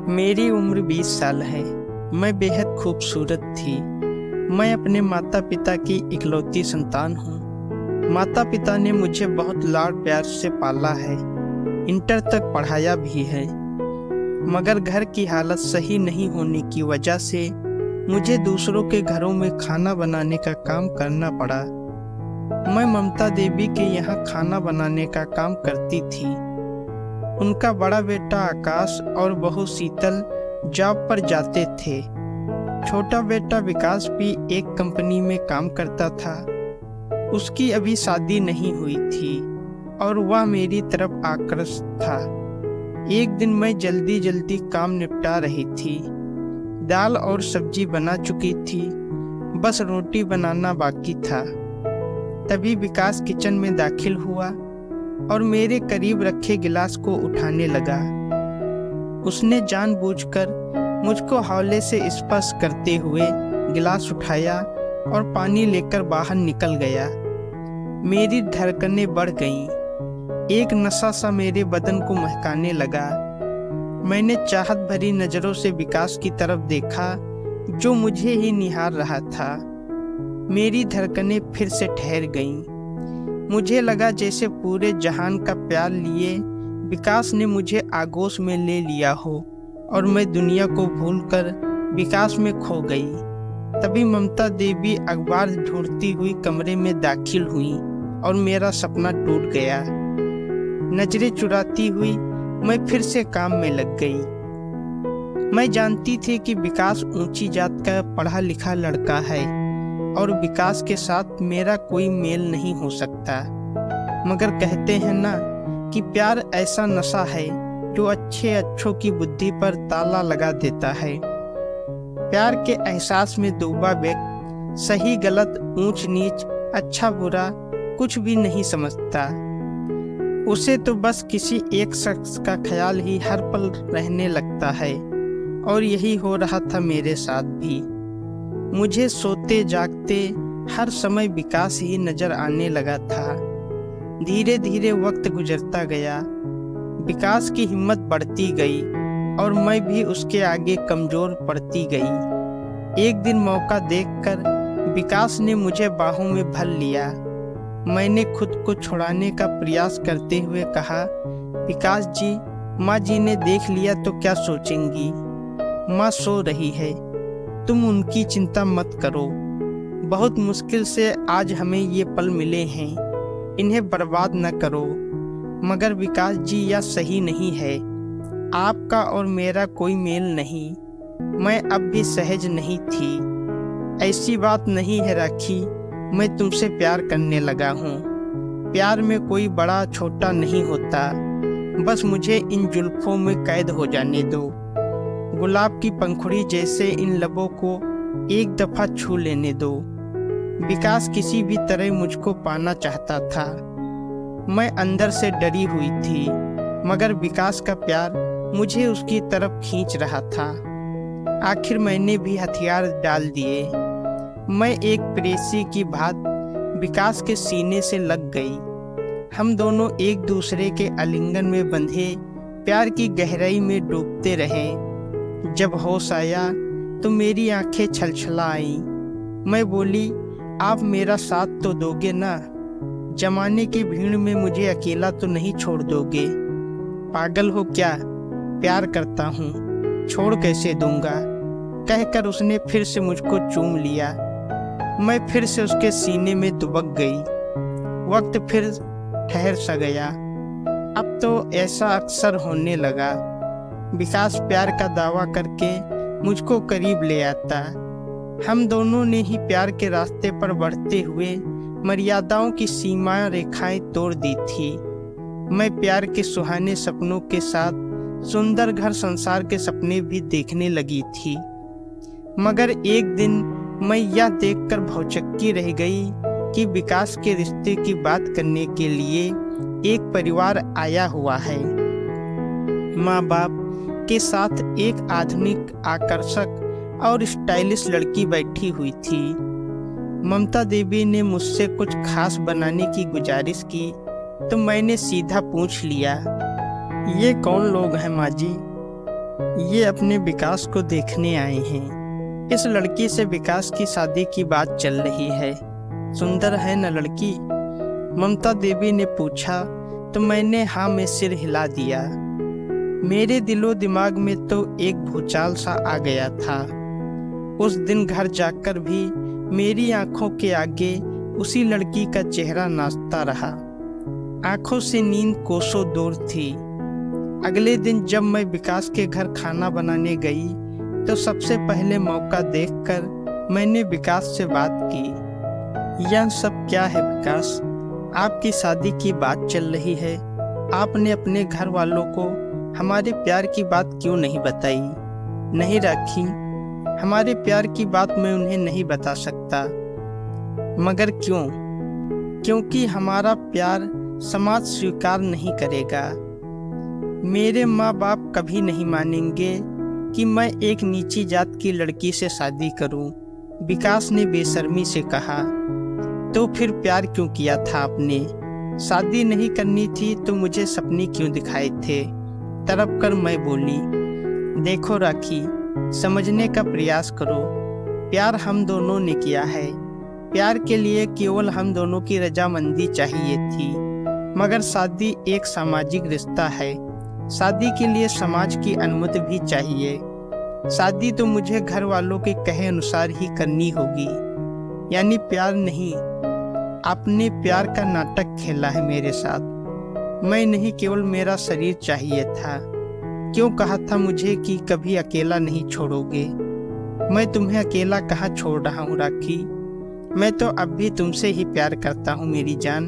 मेरी उम्र 20 साल है। मैं बेहद खूबसूरत थी। मैं अपने माता पिता की इकलौती संतान हूँ। माता पिता ने मुझे बहुत लाड प्यार से पाला है, इंटर तक पढ़ाया भी है। मगर घर की हालत सही नहीं होने की वजह से मुझे दूसरों के घरों में खाना बनाने का काम करना पड़ा। मैं ममता देवी के यहाँ खाना बनाने का काम करती थी। उनका बड़ा बेटा आकाश और बहू शीतल जॉब पर जाते थे। छोटा बेटा विकास भी एक कंपनी में काम करता था। उसकी अभी शादी नहीं हुई थी और वह मेरी तरफ आकर्षित था। एक दिन मैं जल्दी जल्दी काम निपटा रही थी। दाल और सब्जी बना चुकी थी, बस रोटी बनाना बाकी था। तभी विकास किचन में दाखिल हुआ और मेरे करीब रखे गिलास को उठाने लगा। उसने जानबूझकर मुझको हौले से स्पर्श करते हुए गिलास उठाया और पानी लेकर बाहर निकल गया। मेरी धड़कनें बढ़ गईं। एक नशा सा मेरे बदन को महकाने लगा। मैंने चाहत भरी नजरों से विकास की तरफ देखा, जो मुझे ही निहार रहा था। मेरी धड़कनें फिर से ठहर गईं। मुझे लगा जैसे पूरे जहान का प्यार लिए विकास ने मुझे आगोश में ले लिया हो और मैं दुनिया को भूलकर विकास में खो गई। तभी ममता देवी अखबार ढूंढती हुई कमरे में दाखिल हुई और मेरा सपना टूट गया। नजरें चुराती हुई मैं फिर से काम में लग गई। मैं जानती थी कि विकास ऊंची जात का पढ़ा लिखा लड़का है और विकास के साथ मेरा कोई मेल नहीं हो सकता। मगर कहते हैं ना कि प्यार ऐसा नशा है जो अच्छों की बुद्धि पर ताला लगा देता है। प्यार के एहसास में डूबा व्यक्ति सही गलत, ऊंच नीच, अच्छा बुरा कुछ भी नहीं समझता। उसे तो बस किसी एक शख्स का ख्याल ही हर पल रहने लगता है और यही हो रहा था मेरे साथ भी। मुझे सोते जागते हर समय विकास ही नजर आने लगा था। धीरे धीरे वक्त गुजरता गया, विकास की हिम्मत बढ़ती गई और मैं भी उसके आगे कमजोर पड़ती गई। एक दिन मौका देखकर विकास ने मुझे बाहों में भर लिया। मैंने खुद को छुड़ाने का प्रयास करते हुए कहा, विकास जी, माँ जी ने देख लिया तो क्या सोचेंगी? माँ सो रही है, तुम उनकी चिंता मत करो। बहुत मुश्किल से आज हमें ये पल मिले हैं, इन्हें बर्बाद न करो। मगर विकास जी, यह सही नहीं है। आपका और मेरा कोई मेल नहीं। मैं अब भी सहज नहीं थी। ऐसी बात नहीं है राखी, मैं तुमसे प्यार करने लगा हूँ। प्यार में कोई बड़ा छोटा नहीं होता, बस मुझे इन जुल्फों में कैद हो जाने दो। गुलाब की पंखुड़ी जैसे इन लबों को एक दफा छू लेने दो। विकास किसी भी तरह मुझको पाना चाहता था। मैं अंदर से डरी हुई थी, मगर विकास का प्यार मुझे उसकी तरफ खींच रहा था। आखिर मैंने भी हथियार डाल दिए। मैं एक प्रेसी की भांत विकास के सीने से लग गई। हम दोनों एक दूसरे के आलिंगन में बंधे प्यार की गहराई में डूबते रहे। जब होश आया तो मेरी आंखें छलछला आईं। मैं बोली, आप मेरा साथ तो दोगे ना? जमाने की भीड़ में मुझे अकेला तो नहीं छोड़ दोगे? पागल हो क्या? प्यार करता हूँ, छोड़ कैसे दूंगा? कहकर उसने फिर से मुझको चूम लिया। मैं फिर से उसके सीने में दुबक गई। वक्त फिर ठहर सा गया। अब तो ऐसा अक्सर होने लगा। विकास प्यार का दावा करके मुझको करीब ले आता। हम दोनों ने ही प्यार के रास्ते पर बढ़ते हुए मर्यादाओं की सीमा रेखाएं तोड़ दी थी। मैं प्यार के सुहाने सपनों के साथ सुंदर घर संसार के सपने भी देखने लगी थी। मगर एक दिन मैं यह देखकर भौचक्की रह गई कि विकास के रिश्ते की बात करने के लिए एक परिवार आया हुआ है। माँ बाप के साथ एक आधुनिक, आकर्षक और स्टाइलिश लड़की बैठी हुई थी। ममता देवी ने मुझसे कुछ खास बनाने की गुजारिश की तो मैंने सीधा पूछ लिया, ये कौन लोग हैं माँ जी? ये अपने विकास को देखने आए हैं। इस लड़की से विकास की शादी की बात चल रही है। सुंदर है न लड़की? ममता देवी ने पूछा तो मैंने हाँ में सिर हिला दिया। मेरे दिलो दिमाग में तो एक भूचाल सा आ गया था। उस दिन घर जाकर भी मेरी आंखों के आगे उसी लड़की का चेहरा नाचता रहा। आंखों से नींद कोसों दूर थी। अगले दिन जब मैं विकास के घर खाना बनाने गई तो सबसे पहले मौका देखकर मैंने विकास से बात की। यह सब क्या है विकास? आपकी शादी की बात चल रही है। आपने अपने घर वालों को हमारे प्यार की बात क्यों नहीं बताई? नहीं राखी, हमारे प्यार की बात मैं उन्हें नहीं बता सकता। मगर क्यों? क्योंकि हमारा प्यार समाज स्वीकार नहीं करेगा। मेरे माँ बाप कभी नहीं मानेंगे कि मैं एक नीची जात की लड़की से शादी करूं। विकास ने बेशर्मी से कहा। तो फिर प्यार क्यों किया था आपने? शादी नहीं करनी थी तो मुझे सपने क्यों दिखाए थे? तड़प कर मैं बोली। देखो राखी, समझने का प्रयास करो। प्यार हम दोनों ने किया है। प्यार के लिए केवल हम दोनों की रजामंदी चाहिए थी। मगर शादी एक सामाजिक रिश्ता है। शादी के लिए समाज की अनुमति भी चाहिए। शादी तो मुझे घर वालों के कहे अनुसार ही करनी होगी। यानी प्यार नहीं, आपने प्यार का नाटक खेला है मेरे साथ। मैं नहीं, केवल मेरा शरीर चाहिए था। क्यों कहा था मुझे कि कभी अकेला नहीं छोड़ोगे? मैं तुम्हें अकेला कहाँ छोड़ रहा हूँ राखी। मैं तो अब भी तुमसे ही प्यार करता हूँ मेरी जान।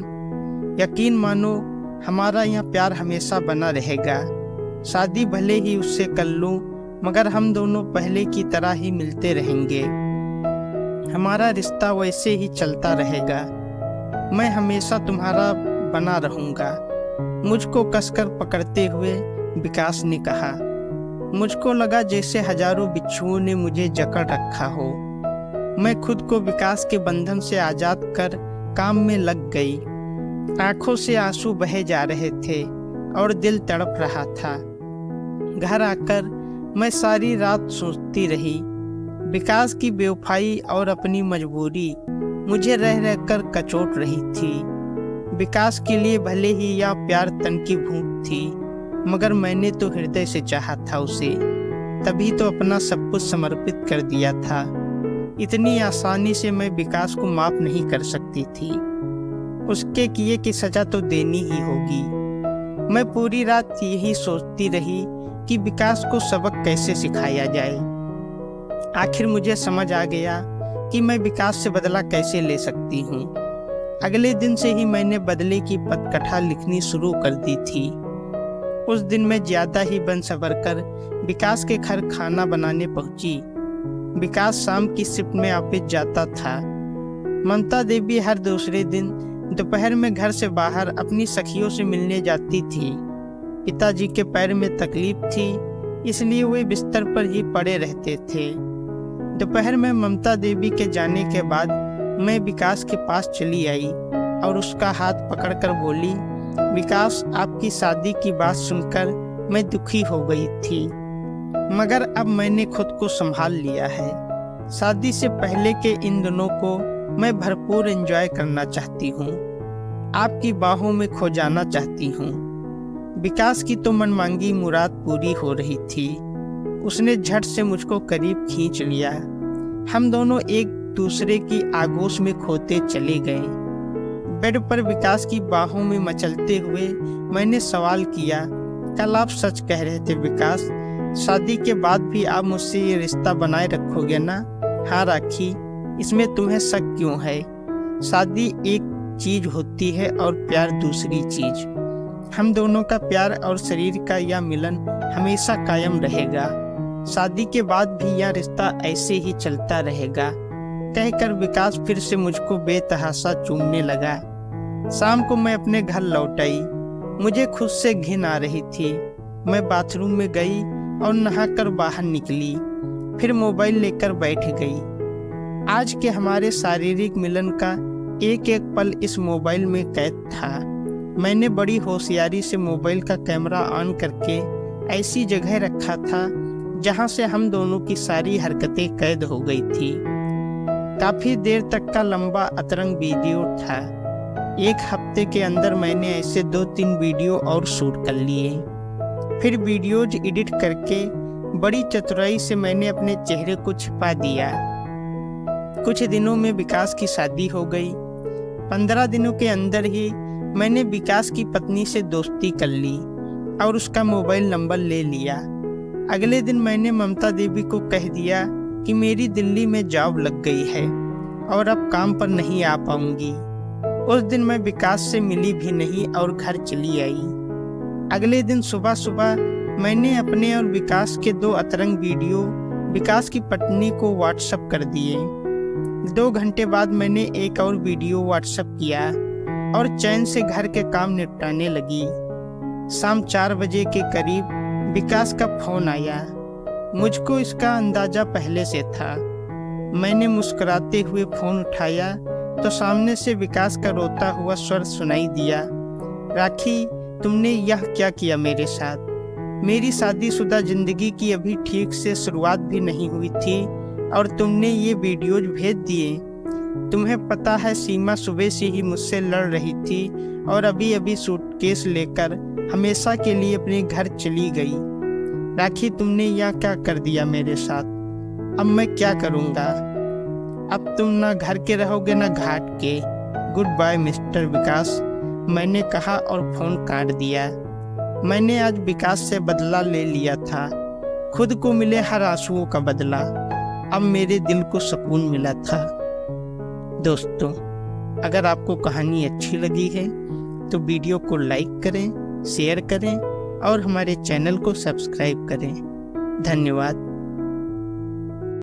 यकीन मानो, हमारा यह प्यार हमेशा बना रहेगा। शादी भले ही उससे कर लूँ, मगर हम दोनों पहले की तरह ही मिलते रहेंगे। हमारा रिश्ता वैसे ही चलता रहेगा। मैं हमेशा तुम्हारा बना रहूँगा। मुझको कसकर पकड़ते हुए विकास ने कहा। मुझको लगा जैसे हजारों बिच्छुओं ने मुझे जकड़ रखा हो। मैं खुद को विकास के बंधन से आजाद कर काम में लग गई। आंखों से आंसू बहे जा रहे थे और दिल तड़प रहा था। घर आकर मैं सारी रात सोचती रही। विकास की बेवफाई और अपनी मजबूरी मुझे रह रहकर कचोट रही थी। विकास के लिए भले ही यह प्यार तन की भूख थी, मगर मैंने तो हृदय से चाहा था उसे। तभी तो अपना सब कुछ समर्पित कर दिया था। इतनी आसानी से मैं विकास को माफ नहीं कर सकती थी। उसके किए की सजा तो देनी ही होगी। मैं पूरी रात यही सोचती रही कि विकास को सबक कैसे सिखाया जाए। आखिर मुझे समझ आ गया कि मैं विकास से बदला कैसे ले सकती हूँ। अगले दिन से ही मैंने बदले की पटकथा लिखनी शुरू कर दी थी। उस दिन मैं ज्यादा ही बन सवर कर विकास के घर खाना बनाने पहुंची। विकास शाम की शिफ्ट में ऑफिस जाता था। ममता देवी हर दूसरे दिन दोपहर में घर से बाहर अपनी सखियों से मिलने जाती थी। पिताजी के पैर में तकलीफ थी, इसलिए वे बिस्तर पर ही पड़े रहते थे। दोपहर में ममता देवी के जाने के बाद मैं विकास के पास चली आई और उसका हाथ पकड़कर बोली, विकास, आपकी शादी की बात सुनकर मैं दुखी हो गई थी, मगर अब मैंने खुद को संभाल लिया है। शादी से पहले के इन दिनों को मैं भरपूर एंजॉय करना चाहती हूँ। आपकी बाहों में खो जाना चाहती हूँ। विकास की तो मनमांगी मुराद पूरी हो रही थी। उसने झट से मुझको करीब खींच लिया। हम दोनों एक दूसरे की आगोश में खोते चले गए। बेड पर विकास की बाहों में मचलते हुए मैंने सवाल किया, कल आप सच कह रहे थे विकास? शादी के बाद भी आप मुझसे ये रिश्ता बनाए रखोगे ना? हाँ राखी, इसमें तुम्हें शक क्यों है? शादी एक चीज होती है और प्यार दूसरी चीज। हम दोनों का प्यार और शरीर का यह मिलन हमेशा कायम रहेगा। शादी के बाद भी यह रिश्ता ऐसे ही चलता रहेगा। कहकर विकास फिर से मुझको बेतहाशा चूमने लगा। शाम को मैं अपने घर लौट आई। मुझे खुद से घिन आ रही थी। मैं बाथरूम में गई और नहाकर बाहर निकली, फिर मोबाइल लेकर बैठ गई। आज के हमारे शारीरिक मिलन का एक एक पल इस मोबाइल में कैद था। मैंने बड़ी होशियारी से मोबाइल का कैमरा ऑन करके ऐसी जगह रखा था जहां से हम दोनों की सारी हरकतें कैद हो गई थी। काफी देर तक का लंबा अतरंग वीडियो था। एक हफ्ते के अंदर मैंने ऐसे 2-3 वीडियो और शूट कर लिए। फिर वीडियोज एडिट करके बड़ी चतुराई से मैंने अपने चेहरे को छिपा दिया। कुछ दिनों में विकास की शादी हो गई। 15 दिनों के अंदर ही मैंने विकास की पत्नी से दोस्ती कर ली और उसका मोबाइल नंबर ले लिया। अगले दिन मैंने ममता देवी को कह दिया कि मेरी दिल्ली में जॉब लग गई है और अब काम पर नहीं आ पाऊंगी। उस दिन मैं विकास से मिली भी नहीं और घर चली आई। अगले दिन सुबह सुबह मैंने अपने और विकास के 2 अतरंग वीडियो विकास की पत्नी को व्हाट्सएप कर दिए। 2 घंटे बाद मैंने एक और वीडियो व्हाट्सएप किया और चैन से घर के काम निपटाने लगी। शाम 4 बजे के करीब विकास का फोन आया। मुझको इसका अंदाजा पहले से था। मैंने मुस्कुराते हुए फोन उठाया तो सामने से विकास का रोता हुआ स्वर सुनाई दिया। राखी, तुमने यह क्या किया मेरे साथ? मेरी शादीशुदा जिंदगी की अभी ठीक से शुरुआत भी नहीं हुई थी और तुमने ये वीडियोज भेज दिए। तुम्हें पता है सीमा सुबह से ही मुझसे लड़ रही थी और अभी अभी सूटकेस लेकर हमेशा के लिए अपने घर चली गई। राखी, तुमने यह क्या कर दिया मेरे साथ? अब मैं क्या करूँगा? अब तुम ना घर के रहोगे ना घाट के। गुड बाय मिस्टर विकास, मैंने कहा और फोन काट दिया। मैंने आज विकास से बदला ले लिया था, खुद को मिले हर आंसुओं का बदला। अब मेरे दिल को सुकून मिला था। दोस्तों, अगर आपको कहानी अच्छी लगी है तो वीडियो को लाइक करें, शेयर करें और हमारे चैनल को सब्सक्राइब करें। धन्यवाद।